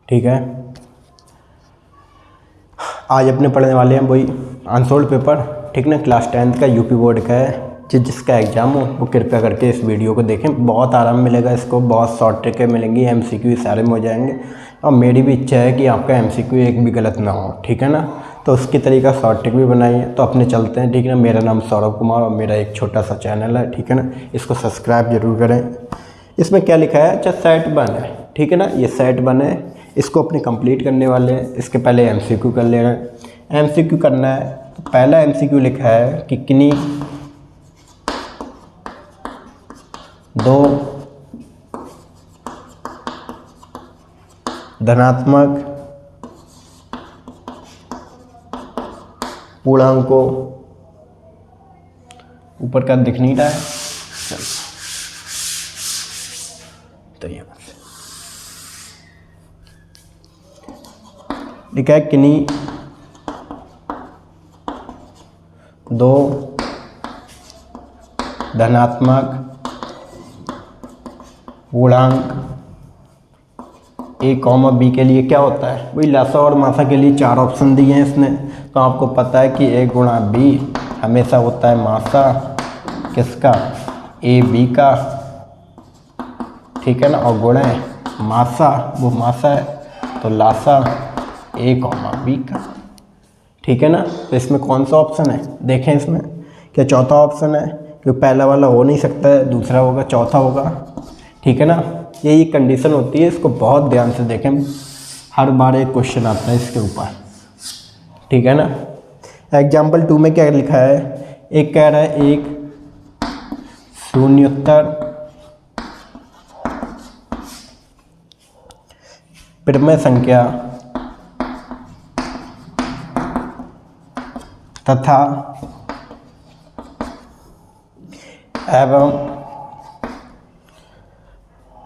ठीक है। आज अपने पढ़ने वाले हैं वही अनसोल्ड पेपर, ठीक ना, क्लास 10th का यूपी बोर्ड का है। जिसका एग्ज़ाम हो वो कृपया करके इस वीडियो को देखें, बहुत आराम मिलेगा इसको, बहुत शॉर्ट ट्रिकें मिलेंगी, एमसीक्यू सारे में हो जाएंगे। और मेरी भी इच्छा है कि आपका एमसीक्यू एक भी गलत ना हो, ठीक है ना। तो उसकी तरीका शॉर्ट ट्रिक भी बनाई है। तो अपने चलते हैं, ठीक है ना। मेरा नाम सौरभ कुमार और मेरा एक छोटा सा चैनल है, ठीक है ना। इसको सब्सक्राइब जरूर करें। इसमें क्या लिखा है, अच्छा सेट 1 है, ठीक है ना। ये सेट 1 है, इसको अपने कंप्लीट करने वाले हैं। इसके पहले एमसीक्यू कर लेना है। एमसीक्यू करना है तो पहला एमसीक्यू लिखा है कि किन्हीं 2 धनात्मक पूर्णांकों, ऊपर का दिख नहीं रहा है, चल तो यहाँ से लिखा है किन्हीं 2 धनात्मक पूर्णांक ए कॉमा बी के लिए क्या होता है, वही लासा और मासा के लिए 4 ऑप्शन दिए हैं इसने। तो आपको पता है कि ए गुणा बी हमेशा होता है मासा किसका, ए बी का, ठीक है ना। और गुणा मासा, वो मासा है तो लासा ए कॉमा बी का, ठीक है ना। तो इसमें कौन सा ऑप्शन है, देखें इसमें क्या चौथा ऑप्शन है, क्योंकि पहला वाला हो नहीं सकता है, दूसरा होगा, चौथा होगा, ठीक है ना। यही कंडीशन होती है, इसको बहुत ध्यान से देखें, हर बार एक क्वेश्चन आता है इसके ऊपर, ठीक है ना। एग्जाम्पल 2 में क्या लिखा है, एक कह रहा है एक शून्योत्तर परिमेय संख्या तथा एवं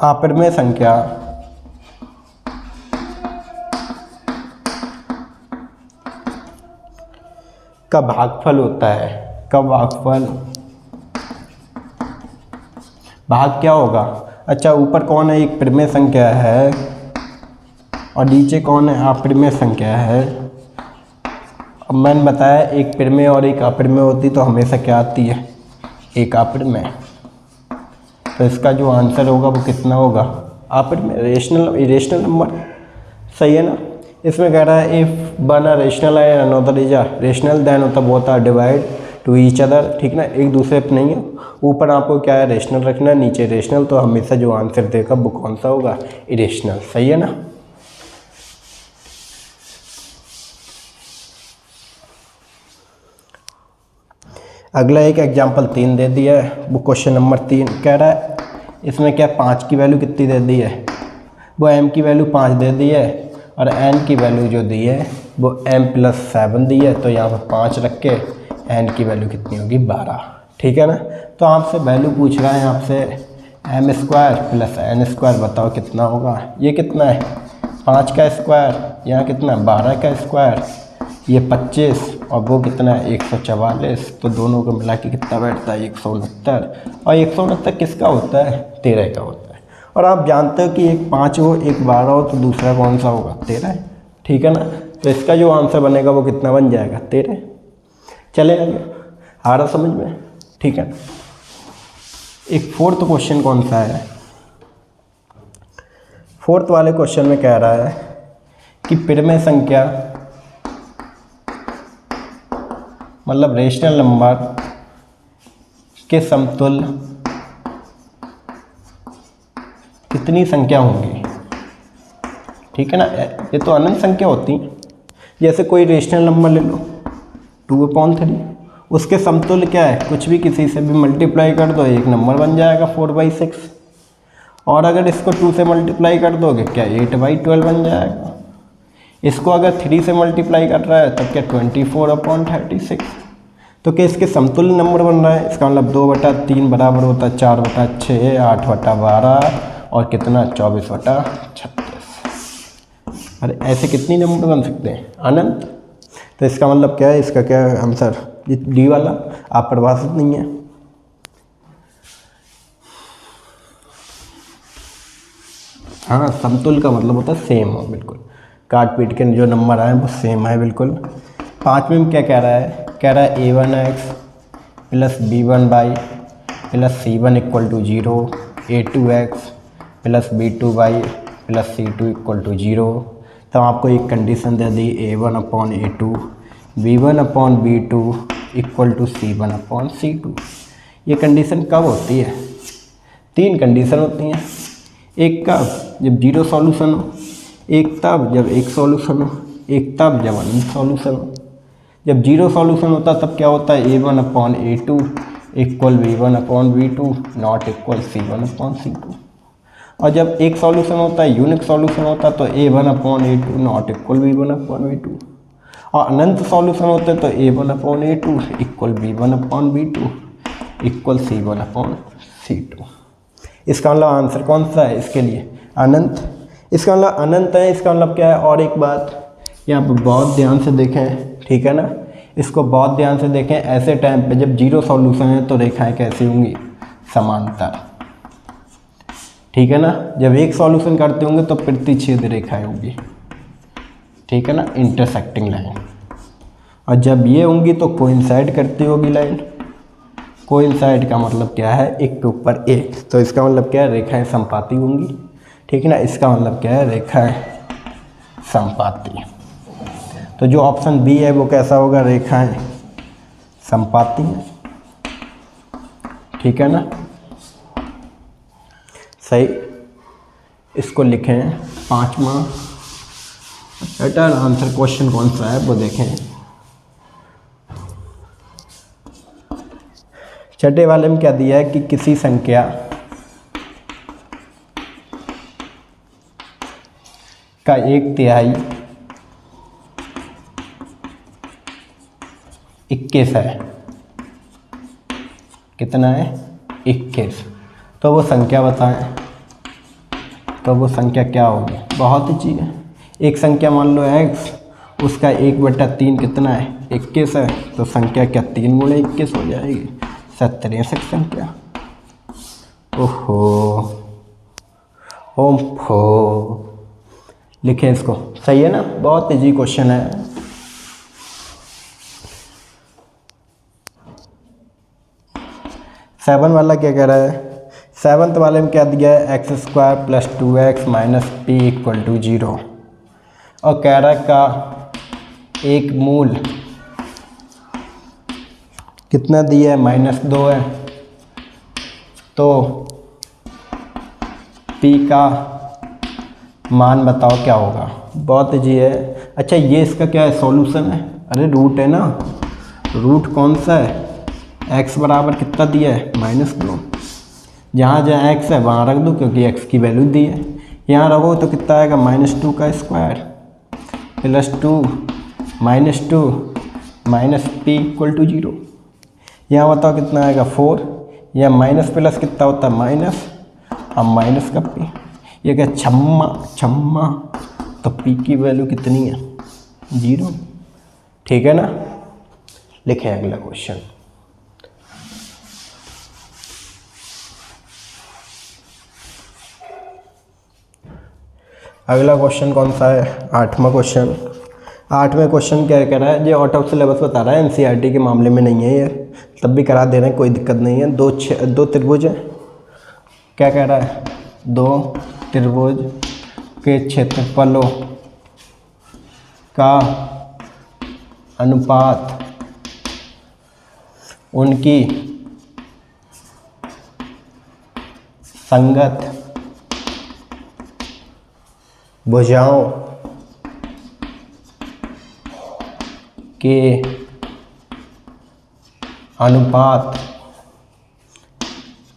अपरिमेय संख्या का भागफल होता है। का भागफल, भाग क्या होगा, अच्छा ऊपर कौन है, एक परिमेय संख्या है और नीचे कौन है, अपरिमेय संख्या है। अब मैंने बताया एक परिमेय और एक अपरिमेय होती तो हमेशा क्या आती है, एक अपरिमेय। तो इसका जो आंसर होगा वो कितना होगा, अपरिमेय, रेशनल, इरेशनल नंबर, सही है ना। इसमें कह रहा है इफ वन अ रेशनल है another is a rational then होता बहुत डिवाइड टू ईच अदर, ठीक ना, एक दूसरे पर नहीं है। ऊपर आपको क्या है, रेशनल रखना है, नीचे रेशनल, तो हमेशा जो आंसर देगा वो कौन सा होगा, इरेशनल, सही है ना। अगला एक एग्जाम्पल 3 दे दिया है, वो क्वेश्चन नंबर 3 कह रहा है, इसमें क्या 5 की वैल्यू कितनी दे दी है, वो m की वैल्यू 5 दे दी है और n की वैल्यू जो दी है वो m+7 दी है। तो यहाँ पर 5 रख के n की वैल्यू कितनी होगी, 12, ठीक है ना। तो आपसे वैल्यू पूछ रहा है आपसे m² + n², बताओ कितना होगा। ये कितना है, 5 का स्क्वायर, यहाँ कितना, 12 का स्क्वायर, ये 25 और वो कितना है, 144। तो दोनों को मिला के कितना बैठता है, 169। और 169 किसका होता है, 13 का होता है। और आप जानते हो कि एक 5 हो, एक 12 हो, तो दूसरा कौन सा होगा, 13 है, ठीक है ना। तो इसका जो आंसर बनेगा वो कितना बन जाएगा, 13। चले आगे, आ रहा समझ में, ठीक है। एक 4th क्वेश्चन कौन सा है, 4th वाले क्वेश्चन में कह रहा है कि परिमेय संख्या मतलब रेशनल नंबर के समतुल्य कितनी संख्या होंगी, ठीक है ना। ये तो अनंत संख्या होती, जैसे कोई रेशनल नंबर ले लो 2/3, उसके समतुल्य क्या है, कुछ भी किसी से भी मल्टीप्लाई कर दो, एक नंबर बन जाएगा 4/6। और अगर इसको 2 से मल्टीप्लाई कर दोगे क्या 8/12 बन जाएगा। इसको अगर 3 से मल्टीप्लाई कर रहा है तब क्या 24/36। तो क्या इसके समतुल्य नंबर बन रहा है, इसका मतलब 2/3 बराबर होता है 4/6, 8/12 और कितना 24/36। अरे ऐसे कितनी नंबर बन सकते हैं, अनंत। तो इसका मतलब क्या है, इसका क्या आंसर, ये डी वाला आप परिभाषित नहीं है। हाँ, समतुल्य का मतलब होता है सेम हो, बिल्कुल काट पीट के जो नंबर आए वो सेम है बिल्कुल। 5वें में क्या कह रहा है, कह रहा है a1x plus b1y plus c1 equal to 0, a2x plus b2y plus c2 equal to 0। तो आपको एक कंडीशन दे दी a1/a2 b1/b2 equal to c1/c2। ये कंडीशन कब होती है? 3 कंडीशन होती हैं। एक कब, जब 0 सॉल्यूशन हो, एक तब जब एक सॉल्यूशन हो, एक तब जब अनंत सॉल्यूशन हो। जब 0 सॉल्यूशन होता तब क्या होता है, a1/a2 equal b1/b2 not equal c1/c2। और जब एक सॉल्यूशन होता है, यूनिक सॉल्यूशन होता है, तो a1/a2 नॉट इक्वल b1/b2। और अनंत सॉल्यूशन होते हैं तो a1/a2 equal b1/b2 equal c1/c2। इसका मतलब आंसर कौन सा है इसके लिए, अनंत। इसका मतलब अनंत है, इसका मतलब क्या है। और एक बात यहाँ पर बहुत ध्यान से देखें, ठीक है ना, इसको बहुत ध्यान से देखें। ऐसे टाइम पे जब 0 सॉल्यूशन है तो रेखाएं कैसी होंगी, समांतर, ठीक है ना। जब एक सॉल्यूशन करते होंगे तो प्रतिच्छेद रेखाएं होंगी, ठीक है ना, इंटरसेक्टिंग लाइन। और जब ये होंगी तो कोइंसाइड करती होगी लाइन। कोइंसाइड का मतलब क्या है, एक के ऊपर एक, तो इसका मतलब क्या है, रेखाएं संपाती होंगी, ठीक है ना। इसका मतलब क्या है, रेखाएं संपाती। तो जो ऑप्शन बी है वो कैसा होगा, रेखाएं संपाती है, ठीक है ना, सही। इसको लिखें 5वां बेटर आंसर। क्वेश्चन कौन सा है वो देखें। छठे वाले में क्या दिया है कि किसी संख्या का 1/3 21 है। कितना है, 21। तो वो संख्या बताएं, तो वो संख्या क्या होगी। बहुत ही चीज़ है। एक संख्या मान लो x, उसका 1/3 कितना है, 21 है। तो संख्या क्या 3 × 21 हो जाएगी, 63 संख्या। ओहो ओम्फो, लिखें इसको, सही है ना, बहुत इजी क्वेश्चन है। सेवन वाला क्या कह रहा है, 7th वाले में क्या दिया है, x² + 2x - p equal to 0। और कह रहा है का एक मूल कितना दिया है, -2 है। तो p का मान बताओ क्या होगा। बहुत इजी है। अच्छा, ये इसका क्या है, सॉल्यूशन है। अरे रूट है ना, रूट कौन सा है, x बराबर कितना दिया है, -2। जहाँ जहाँ x है वहाँ रख दो, क्योंकि x की वैल्यू दी है। यहाँ रखो तो कितना आएगा, -2 का स्क्वायर + 2 -2 - p इक्वल टू 0। यहाँ बताओ कितना आएगा, 4। या माइनस प्लस कितना होता है, माइनस, अब माइनस का p। ये क्या छम्मा, तो p की वैल्यू कितनी है, 0, ठीक है ना। लिखें अगला क्वेश्चन। अगला क्वेश्चन कौन सा है, 8वां क्वेश्चन। 8वें क्वेश्चन क्या कह रहा है, ये आउट ऑफ सिलेबस बता रहा है, एनसीईआरटी के मामले में नहीं है ये, तब भी करा दे रहे हैं, कोई दिक्कत नहीं है। दो त्रिभुज है। क्या कह रहा है, 2 त्रिभुज के क्षेत्रफलों का अनुपात उनकी संगत भुजाओं के अनुपात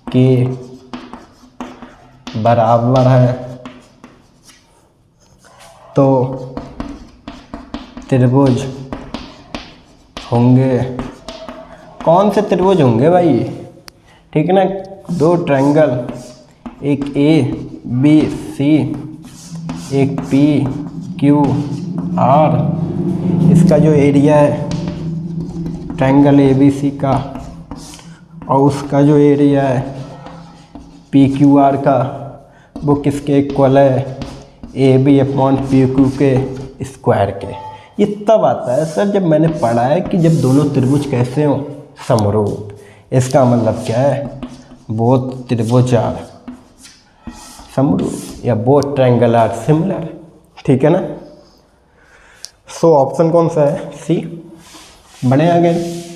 के बराबर है तो त्रिभुज होंगे। कौन से त्रिभुज होंगे भाई, ठीक है ना। 2 ट्रायंगल, एक ABC, एक PQR। इसका जो एरिया है ट्रायंगल ABC का, और उसका जो एरिया है PQR का, वो किसके इक्वल है, A B upon P Q के स्क्वायर के। ये तब आता है सर जब मैंने पढ़ा है कि जब दोनों त्रिभुज कैसे हों, समरूप। इसका मतलब क्या है, वो त्रिभुज आर समरूप या वो ट्रायंगल आर सिमिलर, ठीक है ना। सो ऑप्शन कौन सा है, सी। बड़े आगे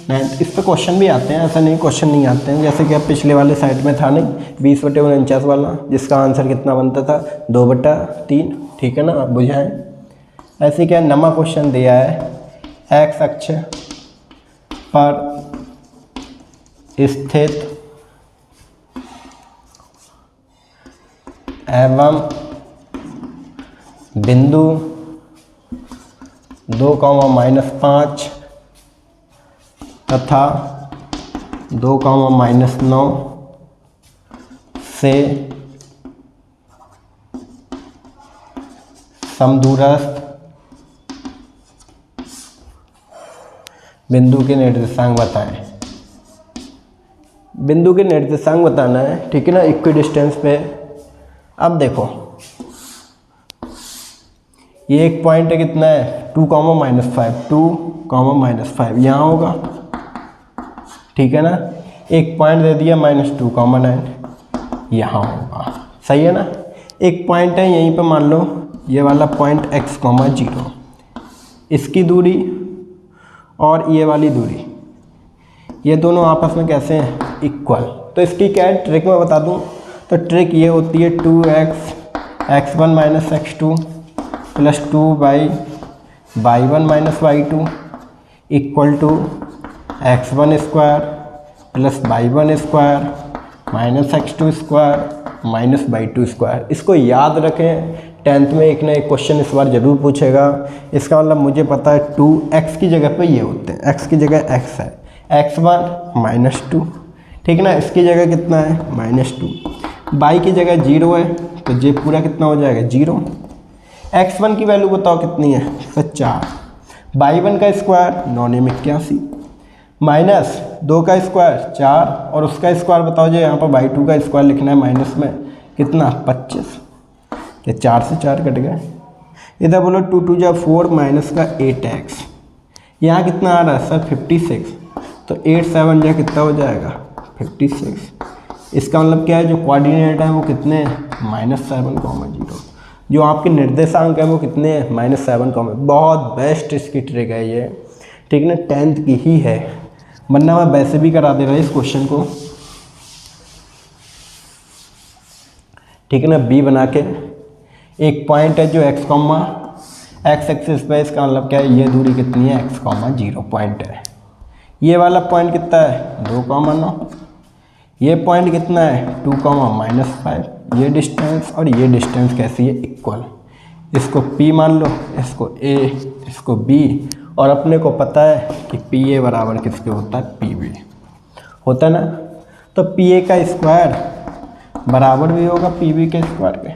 नाइन्थ, इस पर क्वेश्चन भी आते हैं, ऐसा नहीं क्वेश्चन नहीं आते हैं। जैसे कि अब पिछले वाले साइड में था नहीं 20/49 वाला, जिसका आंसर कितना बनता था 2/3, ठीक है ना। आप बुझाएं। ऐसे क्या नमा क्वेश्चन दिया है, एक्स अक्ष पर स्थित एवं बिंदु 2, -5 तथा 2, -9 से समदूरस्थ बिंदु के निर्देशांक बताएं। बिंदु के निर्देशांक बताना है, ठीक है ना, इक्वी डिस्टेंस पे। अब देखो ये एक पॉइंट है, कितना है 2, -5 यहाँ होगा, ठीक है ना। एक पॉइंट दे दिया -2, -9 यहाँ होगा, सही है ना। एक पॉइंट है यहीं पे, मान लो ये वाला पॉइंट x, 0, इसकी दूरी और ये वाली दूरी, ये दोनों आपस में कैसे हैं, इक्वल। तो इसकी क्या है ट्रिक मैं बता दूं, तो ट्रिक ये होती है 2x x1 - x2 + 2y1 - y2 equal to x1² + y1² -x2² -y2²। इसको याद रखें, 10th में एक ना एक क्वेश्चन इस बार ज़रूर पूछेगा। इसका मतलब मुझे पता है 2x की जगह पे ये होते हैं, x की जगह x है, x1 -2, ठीक है ना। इसकी जगह कितना है -2, y की जगह 0 है, तो ये पूरा कितना हो जाएगा 0। x1 की वैल्यू बताओ कितनी है, 4, y1 का स्क्वायर 9×81 -2 का स्क्वायर 4 और उसका स्क्वायर बताओ जी, यहाँ पर y2 का स्क्वायर लिखना है माइनस में, कितना 25, ये 4 से 4 कट गए। इधर बोलो 2 × 2 = 4 माइनस का 8x, यहाँ कितना आ रहा है सर 56, तो 8 7 जा कितना हो जाएगा 56। इसका मतलब क्या है, जो कोऑर्डिनेट है वो कितने हैं -7, जो आपके निर्देशांक है वो कितने हैं -7। बहुत बेस्ट इसकी ट्रिक है ये, ठीक है ना, 10th की ही है, वरना मैं वैसे भी करा दे रहा इस क्वेश्चन को, ठीक है ना। बी बना के एक पॉइंट है जो x एक्सिस पे, इसका मतलब क्या है, ये दूरी कितनी है x, 0 पॉइंट है। ये वाला पॉइंट कितना है 2, 9, ये पॉइंट कितना है 2, -5, ये डिस्टेंस और ये डिस्टेंस कैसी है इक्वल। इसको P मान लो, इसको A, इसको B, और अपने को पता है कि PA बराबर किसके होता है PB होता है ना। तो PA का स्क्वायर बराबर भी होगा PB के स्क्वायर के।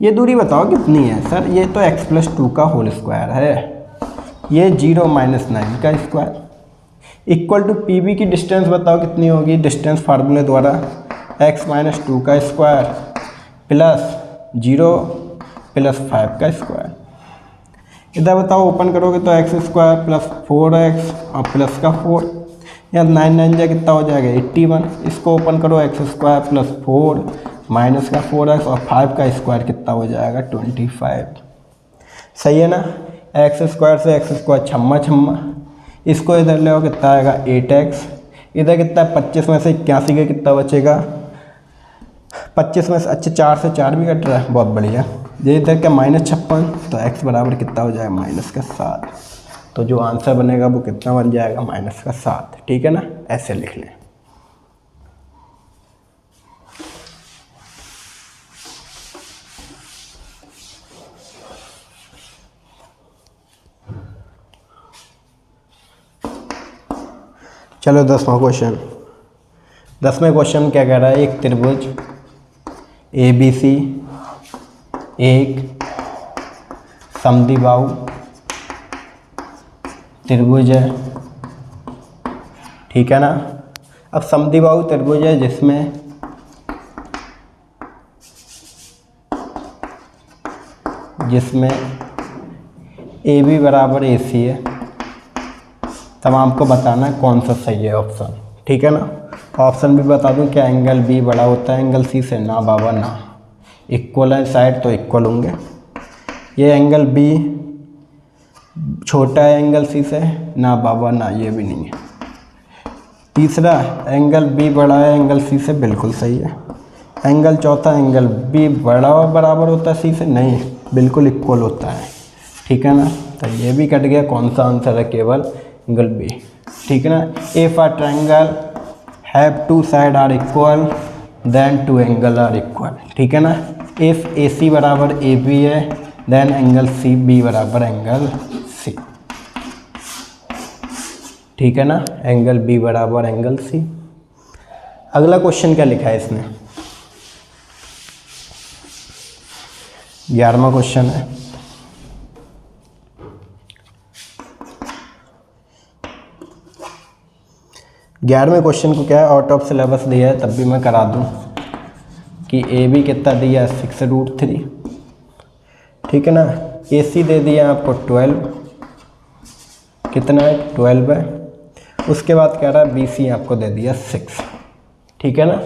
ये दूरी बताओ कितनी है सर, ये तो x + 2 का होल स्क्वायर है, ये 0 - 9 का स्क्वायर इक्वल टू PB की डिस्टेंस बताओ कितनी होगी, डिस्टेंस फार्मूले द्वारा x - 2 का स्क्वायर + 0 + 5 का स्क्वायर। इधर बताओ ओपन करोगे तो x² + 4x और प्लस का 4, यहाँ 9 9 जा कितना हो जाएगा 81। इसको ओपन करो x² + 4 माइनस का 4x और 5 का स्क्वायर कितना हो जाएगा 25। सही है ना। x² से x² छम्मा छम्मा, इसको इधर ले आओ कितना आएगा 8x, इधर कितना 25 में से 81 का कितना बचेगा 25 में से, अच्छा 4 से 4 भी कट रहा है, बहुत बढ़िया। ये इधर का -56, तो x बराबर कितना हो जाएगा -7। तो जो आंसर बनेगा वो कितना बन जाएगा -7, ठीक है ना। ऐसे लिख लें। चलो 10वां क्वेश्चन। 10वें क्वेश्चन क्या कह रहा है, एक त्रिभुज ABC एक समद्विबाहु त्रिभुज है, ठीक है ना। अब समद्विबाहु त्रिभुज है जिसमें जिसमें ए बी बराबर ए सी है, तब आपको बताना है कौन सा सही है ऑप्शन। ठीक है ना। ऑप्शन भी बता दूं, क्या एंगल बी बड़ा होता है एंगल सी से? ना बाबा ना। इक्वल है साइड तो इक्वल होंगे। ये एंगल बी छोटा है एंगल सी से? ना बाबा ना, ये भी नहीं है। तीसरा, एंगल बी बड़ा है एंगल सी से? बिल्कुल सही है। एंगल चौथा, एंगल बी बड़ा और बराबर होता है सी से? नहीं, बिल्कुल इक्वल होता है। ठीक है ना। तो ये भी कट गया। कौन सा आंसर है? केवल एंगल बी। ठीक है ना। If a triangle have two side are equal then two angle are equal. ठीक है ना। इफ ए सी बराबर ए बी है देन एंगल सी बी बराबर एंगल सी। ठीक है ना। एंगल बी बराबर एंगल सी। अगला क्वेश्चन क्या लिखा है इसने? 11वां क्वेश्चन है। ग्यारहवें क्वेश्चन को क्या है, आउट ऑफ सिलेबस दिया है, तब भी मैं करा दूं कि ए बी कितना दिया है 6√3। ठीक है ना। ए सी दे दिया आपको 12, कितना है 12 है। उसके बाद कह रहा है बी सी आपको दे दिया 6। ठीक है ना।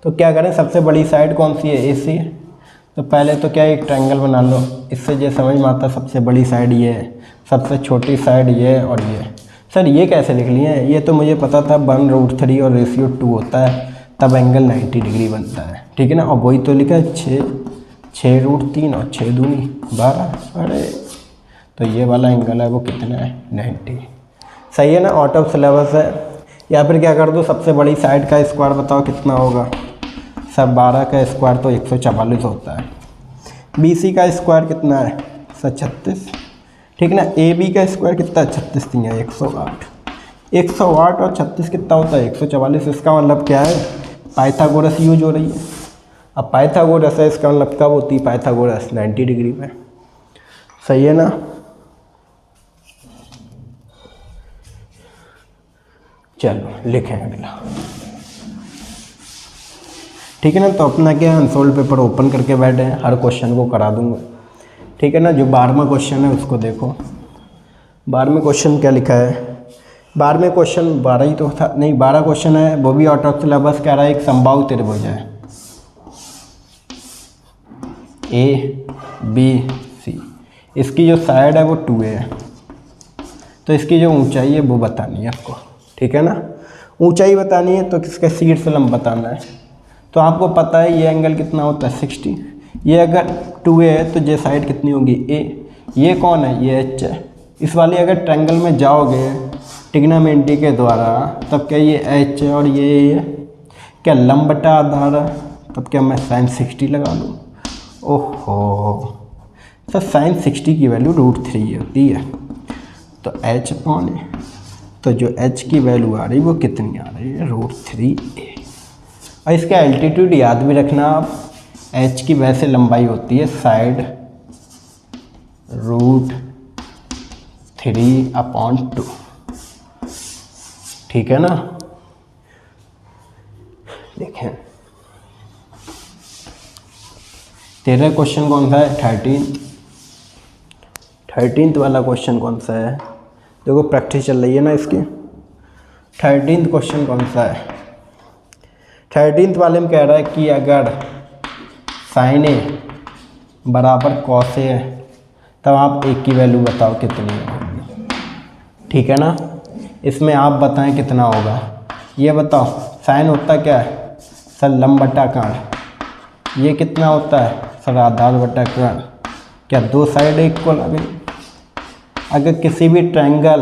तो क्या करें, सबसे बड़ी साइड कौन सी है? ए सी। तो पहले तो क्या एक ट्रायंगल बना लो, इससे जो समझ में आता सबसे बड़ी साइड ये है, सबसे छोटी साइड ये है और ये। सर ये कैसे लिख लिए हैं? ये तो मुझे पता था 1√3 और रेशियो 2 होता है, तब एंगल 90 डिग्री बनता है। ठीक है ना। और वही तो लिखा है 6√3 और 6 दूनी 12। अरे तो ये वाला एंगल है वो कितना है? 90। सही है ना। आउट ऑफ सिलेबस है। या फिर क्या कर दो, सबसे बड़ी साइड का स्क्वायर बताओ कितना होगा? सर 12 का स्क्वायर तो 144 होता है। बी सी का स्क्वायर कितना है? सर 36। ठीक ना। ए बी का स्क्वायर कितना है? 36 नहीं है 108। 108 और 36 कितना होता है? 144। इसका मतलब क्या है? पाइथागोरस यूज हो रही है। अब पाइथागोरस है, इसका मतलब कब होती है पाइथागोरस? 90 डिग्री में। सही है ना। चलो लिखें अगला। ठीक है ना। तो अपना क्या अनसोल्ड पेपर ओपन करके बैठे हैं, हर क्वेश्चन को करा दूंगा। ठीक है ना। जो 12वां क्वेश्चन है उसको देखो। 12वें क्वेश्चन क्या लिखा है? 12वें क्वेश्चन 12 ही तो था, नहीं 12 क्वेश्चन है, वो भी आउट ऑफ सिलेबस। कह रहा है एक समबाहु त्रिभुज है ए बी सी, इसकी जो साइड है वो 2a है, तो इसकी जो ऊंचाई है वो बतानी है आपको। ठीक है ना। ऊंचाई बतानी है तो किसका शीर्ष से लंब बताना है। तो आपको पता है ये एंगल कितना होता है 60। ये अगर 2a है तो ये साइड कितनी होगी? a। ये कौन है? ये h है। इस वाली अगर ट्रायंगल में जाओगे ट्रिग्नोमेट्री के द्वारा, तब क्या ये h है और ये क्या लंब बटा आधार है, तब क्या मैं sin 60 लगा लूँ? ओहो सर sin 60 की वैल्यू √3 होती है, तो h कौन है? तो जो h की वैल्यू आ रही है वो कितनी आ रही है? √3a। और इसका एल्टीट्यूड याद भी रखना आप। h की वैसे लंबाई होती है साइड √3/2। ठीक है ना। देखें 13 क्वेश्चन कौन सा है? 13th वाला क्वेश्चन कौन सा है? देखो प्रैक्टिस चल रही है ना इसकी। 13th क्वेश्चन कौन सा है? 13th वाले में कह रहा है कि अगर sin a बराबर cos a है, तब आप a की वैल्यू बताओ कितनी होगी। ठीक है ना। इसमें आप बताएं कितना होगा, ये बताओ। sin होता क्या है? सर लंब बटा कर्ण। ये कितना होता है? सर आधार बटा कर्ण। क्या दो साइड इक्वल आ गई? अगर किसी भी ट्रायंगल,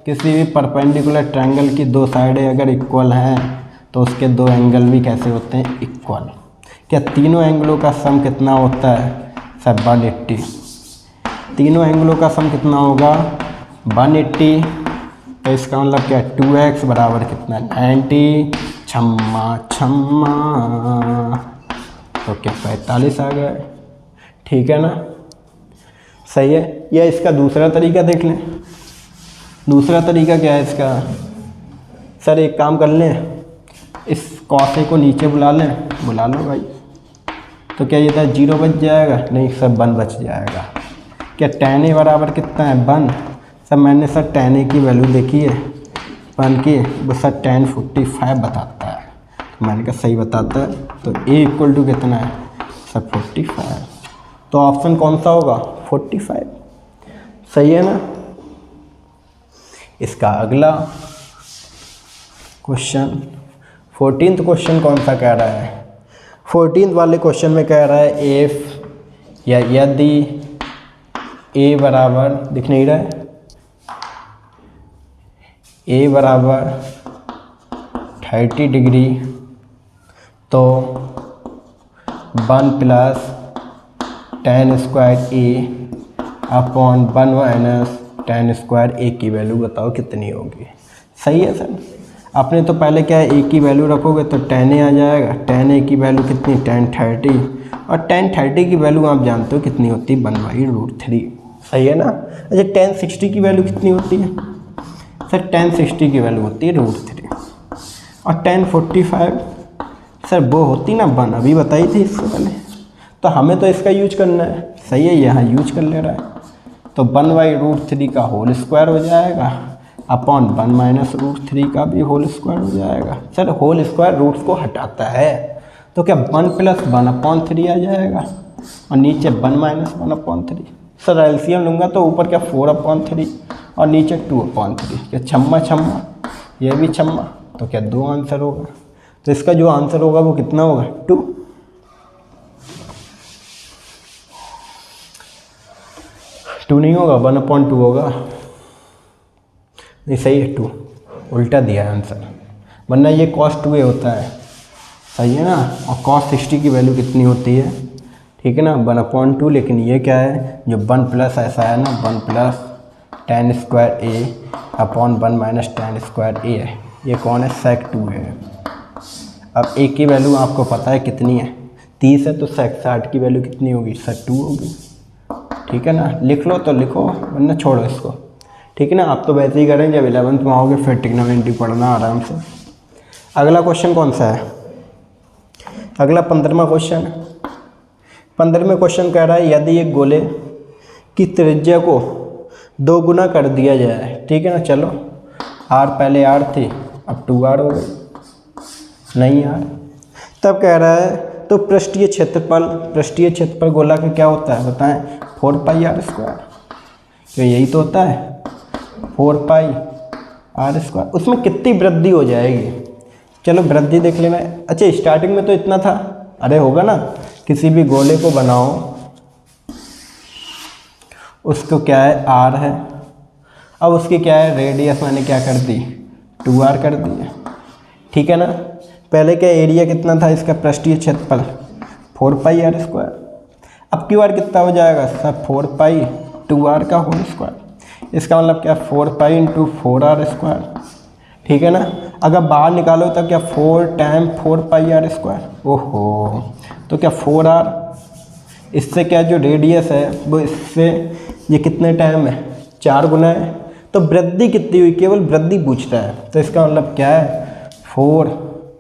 किसी भी परपेंडिकुलर ट्रायंगल की दो साइडें अगर इक्वल हैं तो उसके दो एंगल भी कैसे होते हैं? इक्वल। क्या तीनों एंगलों का सम कितना होता है? सर 180। तीनों एंगलों का सम कितना होगा? 180। तो इसका मतलब क्या? 2x बराबर कितना? 90। छम्मा तो क्या 45 आ गया? ठीक है ना। सही है। या इसका दूसरा तरीका देख लें। दूसरा तरीका क्या है इसका? सर एक काम कर लें, इस cos a को नीचे बुला लें। बुला लो भाई। तो क्या ये था 0 बच जाएगा? नहीं सर 1 बच जाएगा। क्या tan a बराबर कितना है 1। सर मैंने सर tan a की वैल्यू देखी है 1 की, वो सर tan 45 बताता है। तो मैंने कहा सही बताता है, तो a इक्वल टू कितना है सर 45। तो ऑप्शन कौन सा होगा 45, सही है ना। इसका अगला क्वेश्चन 14th क्वेश्चन कौन सा कह रहा है। 14th वाले क्वेश्चन में कह रहा है इफ या यदि a बराबर दिख नहीं रहा है, a बराबर 30 डिग्री तो 1 plus tan square a upon 1 minus tan square a की वैल्यू बताओ कितनी होगी। सही है सर। आपने तो पहले क्या है a की वैल्यू रखोगे तो tan a आ जाएगा, tan a की वैल्यू कितनी tan 30, और tan 30 की वैल्यू आप जानते हो कितनी होती है 1/√3। सही है ना। अच्छा tan 60 की वैल्यू कितनी होती है सर, tan 60 की वैल्यू होती है √3, और tan 45 सर वो होती ना 1, अभी बताई थी इससे पहले। तो हमें तो इसका यूज करना है, सही है, यहाँ यूज कर ले रहा है। तो 1/√3 का होल स्क्वायर हो जाएगा अपॉन 1 माइनस √3 का भी होल स्क्वायर हो जाएगा। सर होल स्क्वायर रूट्स को हटाता है, तो क्या 1 प्लस 1/3 आ जाएगा और नीचे 1 माइनस 1/3। सर एलसीएम लूँगा तो ऊपर क्या 4/3 और नीचे 2/3, क्या छम्मा छम्मा, ये भी छम्मा, तो क्या 2 आंसर होगा। तो इसका जो आंसर होगा वो कितना होगा 2। टू नहीं होगा 1/2 होगा, नहीं सही है 2, उल्टा दिया है आंसर, वरना ये cos 2a होता है। सही है ना। और cos 60 की वैल्यू कितनी होती है, ठीक है ना 1/2, लेकिन ये क्या है जो 1 प्लस ऐसा है ना 1 plus tan square a upon 1 minus tan square a है, ये कौन है sec 2 है। अब a की वैल्यू आपको पता है कितनी है 30 है, तो sec 60 की वैल्यू कितनी होगी sec 2 होगी। ठीक है ना, लिख लो तो लिखो वरना छोड़ो इसको। ठीक है ना, आप तो वैसे ही करें जब 11th में आओगे फिर ट्रिग्नोमेट्री पढ़ना आराम से। अगला क्वेश्चन कौन सा है, अगला 15वां क्वेश्चन। 15वें क्वेश्चन कह रहा है यदि एक गोले की त्रिज्या को 2 गुना कर दिया जाए। ठीक है ना, चलो r पहले r थी अब 2r हो गई, नहीं r। तब कह रहा है तो पृष्ठीय क्षेत्रफल गोला का क्या होता है बताएं 4πr²। तो यही तो होता है 4πr²। उसमें कितनी वृद्धि हो जाएगी, चलो वृद्धि देख लेना है। अच्छा स्टार्टिंग में तो इतना था, अरे होगा ना, किसी भी गोले को बनाओ उसको क्या है r है, अब उसकी क्या है रेडियस मैंने क्या कर दी 2r कर दी है। ठीक है ना, पहले क्या एरिया कितना था इसका पृष्ठीय क्षेत्रफल 4πr²। अब की बार कितना हो जाएगा सब 4π2r का होल स्क्वायर, इसका मतलब क्या 4π × 4r²। ठीक है ना, अगर बाहर निकालो तो क्या 4 टाइम 4πr²। ओहो, तो क्या 4r, इससे क्या जो रेडियस है वो इससे ये कितने टाइम है 4 गुना है। तो वृद्धि कितनी हुई, केवल वृद्धि पूछता है, तो इसका मतलब क्या है 4,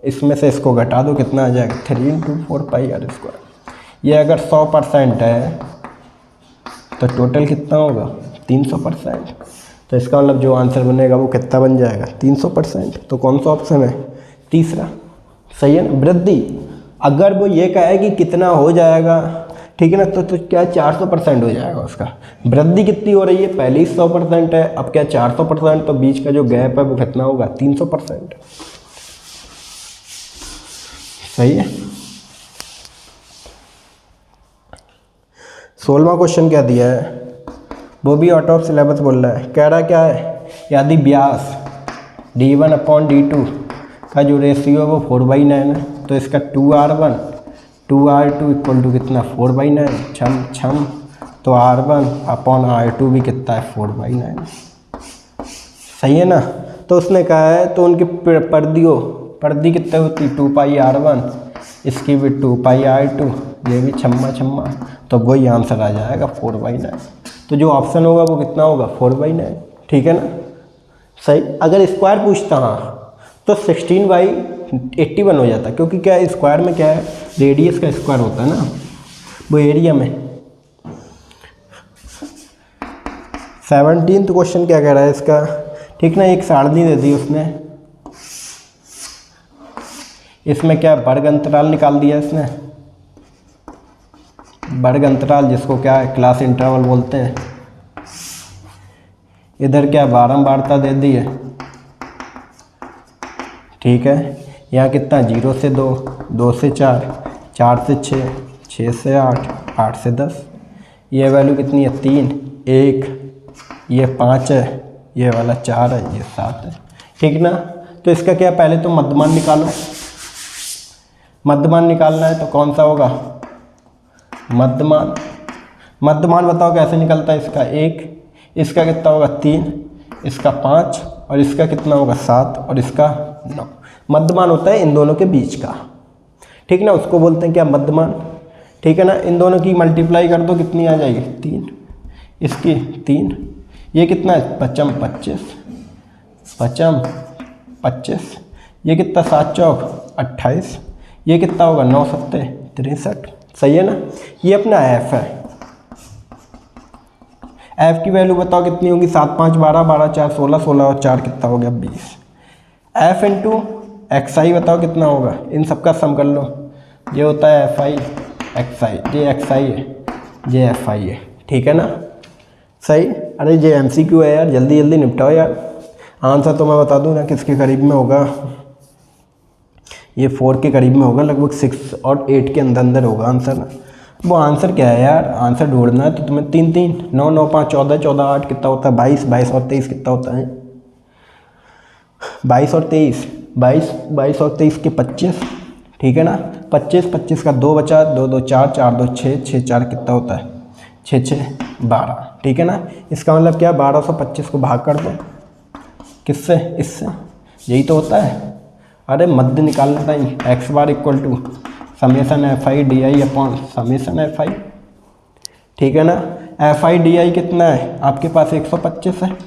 इसमें से इसको घटा दो कितना आ जाएगा 3 × 4πr²। ये अगर 100% है तो टोटल कितना होगा 300%। तो इसका मतलब जो आंसर बनेगा वो कितना बन जाएगा 300%। तो कौन सा ऑप्शन है तीसरा, सही है ना। वृद्धि अगर वो ये कहे कि कितना हो जाएगा, ठीक है ना, तो क्या 400% हो जाएगा उसका। वृद्धि कितनी हो रही है, पहले ही 100% है, अब क्या 400%, तो बीच का जो गैप है वो कितना होगा 300%। सही है। 16वां क्वेश्चन क्या दिया है, वो भी आउट ऑफ सिलेबस बोल रहा है। कह रहा क्या है यदि व्यास d1/d2 का जो रेशियो है वो 4/9 है, तो इसका 2r1 2r2 इक्वल टू कितना 4/9, छम तो r1/r2 भी कितना है 4/9। सही है ना। तो उसने कहा है तो उनकी परिधि कितने होती 2πr1, इसकी भी 2πr2, ये भी छम्मा, तो वही आंसर आ जाएगा 4/9। तो जो ऑप्शन होगा वो कितना होगा 4/9। ठीक है ना, सही। अगर स्क्वायर पूछता हाँ तो 16/81 हो जाता, क्योंकि क्या है स्क्वायर में क्या है रेडियस का स्क्वायर होता है ना, वो एरिया में 17th क्वेश्चन क्या कह रहा है इसका, ठीक ना, एक सारणी दे दी उसने, इसमें क्या वर्ग अंतराल निकाल दिया इसने, वर्ग अंतराल जिसको क्या है क्लास इंटरवल बोलते हैं। इधर क्या बारंबारता दे दी है, ठीक है। यहाँ कितना 0 से 2, 2 से 4, 4 से 6, 6 से 8, 8 से 10। ये वैल्यू कितनी है 3, 1, ये 5 है, ये वाला 4 है, ये 7 है, ठीक ना। तो इसका क्या पहले तो मध्यमान निकालो, मध्यमान निकालना है तो कौन सा होगा मध्यमान। मध्यमान बताओ कैसे निकलता है इसका 1, इसका कितना होगा 3, इसका 5 और इसका कितना होगा 7 और इसका 9। मध्यमान होता है इन दोनों के बीच का, ठीक ना, उसको बोलते हैं क्या मध्यमान, ठीक है ना। इन दोनों की मल्टीप्लाई कर दो कितनी आ जाएगी 3, इसकी 3, ये कितना है पचम 25, पचम 25, ये कितना 7 चौक 28, ये कितना होगा 9 सत्ते 63, सही है ना। ये अपना एफ है। एफ की वैल्यू बताओ कितनी होगी 7 5 12, 12 4 16, 16 और 4 कितना हो गया 20। एफ इंटू एक्स आई बताओ कितना होगा, इन सबका सम कर लो, ये होता है एफ आई एक्स आई, ये एक्स आई है, ये एफ आई है, ठीक है ना, सही। अरे ये एमसीक्यू है यार, जल्दी जल्दी निपटाओ यार। आंसर तो मैं बता दूँ ना किसके करीब में होगा, ये 4 के करीब में होगा, लगभग 6 और 8 के अंदर अंदर होगा आंसर ना। वो आंसर क्या है यार, आंसर ढूंढना है तो तुम्हें 3 3 9 9 5 14 14 8 कितना होता है 22, 22 और 23 कितना होता है 22 और 23, 22 22 और 23 के 25, ठीक है ना। 25 25 का 2 बचा, 2 2 4 4 2 6 6 4 कितना होता है 6 6 12, ठीक है ना। इसका मतलब क्या 1225 को भाग कर दो किससे, इससे, यही तो होता है। अरे मध्य निकालना था X bar equal to summation F I D I upon summation F I, ठीक है ना। एफ आई डी आई कितना है आपके पास 125 है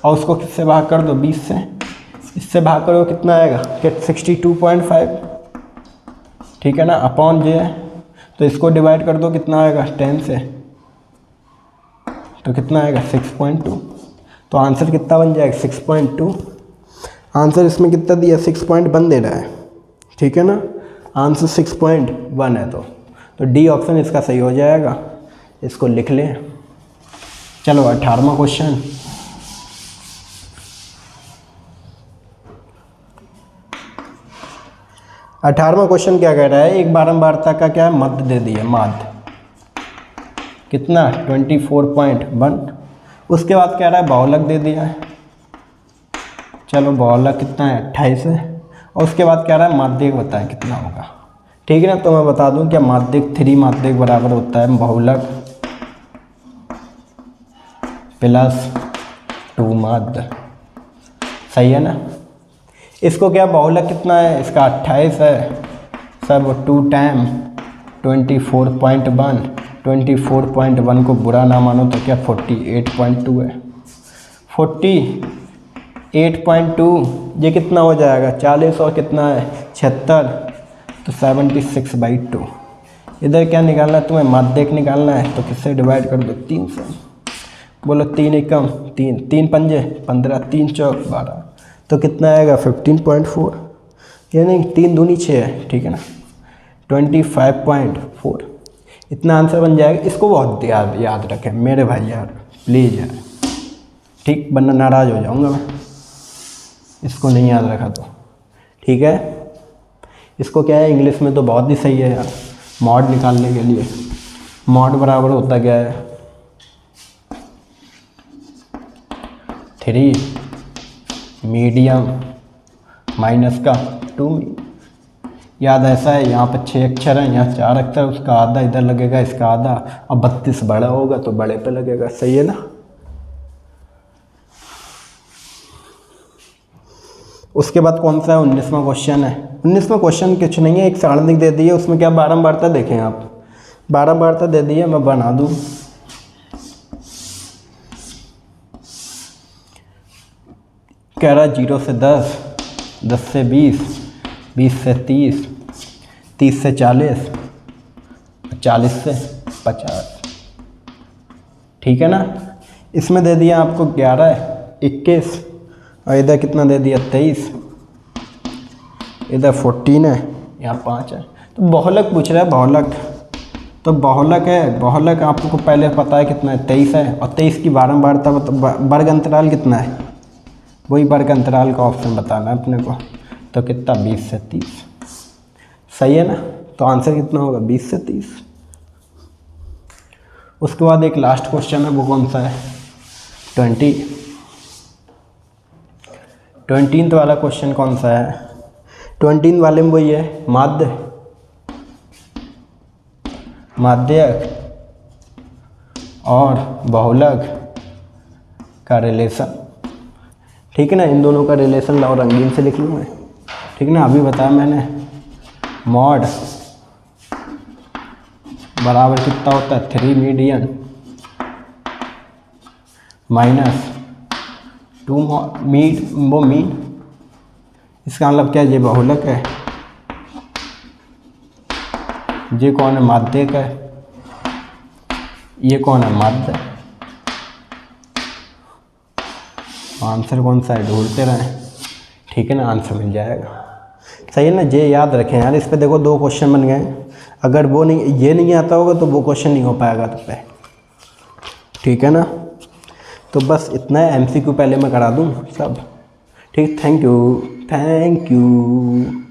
और उसको किससे भाग कर दो 20 से, इससे भाग करो कितना आएगा 62.5, ठीक है ना, अपॉन जे है तो इसको डिवाइड कर दो कितना आएगा 10 से तो कितना आएगा 6.2, तो आंसर कितना बन जाएगा 6.2। आंसर इसमें कितना दिया 6.1 दे रहा है, ठीक है ना, आंसर 6.1 है तो डी ऑप्शन इसका सही हो जाएगा, इसको लिख लें। चलो 18वां क्वेश्चन, क्या कह रहा है, एक बारंबारता का क्या मध्य दे दिया, माध्य कितना 24.1, उसके बाद कह रहा है बहुलक दे दिया है, चलो बहुलक कितना है 28 है, और उसके बाद कह रहा है माध्यिक बताएं कितना होगा, ठीक है ना। तो मैं बता दूं क्या माध्यिक 3 माध्यिक बराबर होता है बहुलक प्लस 2 माध्य, सही है ना। इसको क्या बहुलक कितना है इसका 28 है, सब 2 टाइम 24.1, 24.1 को बुरा ना मानो तो क्या 48.2 है, 48.2 ये कितना हो जाएगा 40 और कितना है 76 तो 76/2। इधर क्या निकालना है तुम्हें माध्यिक निकालना है तो किससे डिवाइड कर दो 3 से, बोलो 3 एकम 3, 3 पंजे 15, 3 चौक 12 तो कितना आएगा 15.4, यानी 3 दूनी 6 है, ठीक है ना 25.4, इतना आंसर बन जाएगा। इसको बहुत याद रखें मेरे भाई यार प्लीज़ यार, ठीक, वरना नाराज़ हो जाऊँगा मैं, इसको नहीं याद रखा तो, ठीक है। इसको क्या है इंग्लिश में तो बहुत ही सही है यार, मॉड निकालने के लिए, मॉड बराबर होता क्या है 3 मीडियम माइनस का 2, याद ऐसा है, यहाँ पर 6 अक्षर हैं, यहाँ 4 अक्षर, उसका आधा इधर लगेगा, इसका आधा, अब 32 बड़ा होगा तो बड़े पे लगेगा, सही है ना। उसके बाद कौन सा है 19वां क्वेश्चन है। 19वां क्वेश्चन कुछ नहीं है, एक सारणी दे दी है, उसमें क्या बारंबारता देखें आप, बारंबारता दे दी है, मैं बना दूँ, कह रहा 0 से 10, 10 से 20, 20 से 30, 30 से 40, 40 से 50, ठीक है ना। इसमें दे दिया आपको 11, 21 और इधर कितना दे दिया 23, इधर 14 है, यहाँ 5 है। तो बहुलक पूछ रहा है, बहुलक। तो बहुलक है, बहुलक आपको पहले पता है कितना है 23 है, और 23 की बारंबारता वर्ग अंतराल कितना है, वही वर्ग अंतराल का ऑप्शन बताना है अपने को। तो कितना 20 से 30, सही है ना। तो आंसर कितना होगा 20 से 30। उसके बाद एक लास्ट क्वेश्चन है, वो कौन सा है 20 वाला क्वेश्चन कौन सा है। 20 वाले में वही है माध्यक और बहुलक का रिलेशन, ठीक है ना। इन दोनों का रिलेशन लाओ रंगीन से लिख लूँ मैं, ठीक है ना। अभी बताया मैंने मॉड बराबर कितना होता है 3 मीडियन माइनस 2 मीन। इसका मतलब क्या है, ये बहुलक है, ये कौन है माध्यक है, ये कौन है माध्य। आंसर कौन सा है ढूंढते रहें, ठीक है ना, आंसर मिल जाएगा। सही है ना। ये याद रखें यार, इस पे देखो 2 क्वेश्चन बन गए। अगर वो नहीं, ये नहीं आता होगा तो वो क्वेश्चन नहीं हो पाएगा तुम पे, ठीक है ना। तो बस इतना है, MCQ पहले मैं करा दूँ सब, ठीक। Thank you.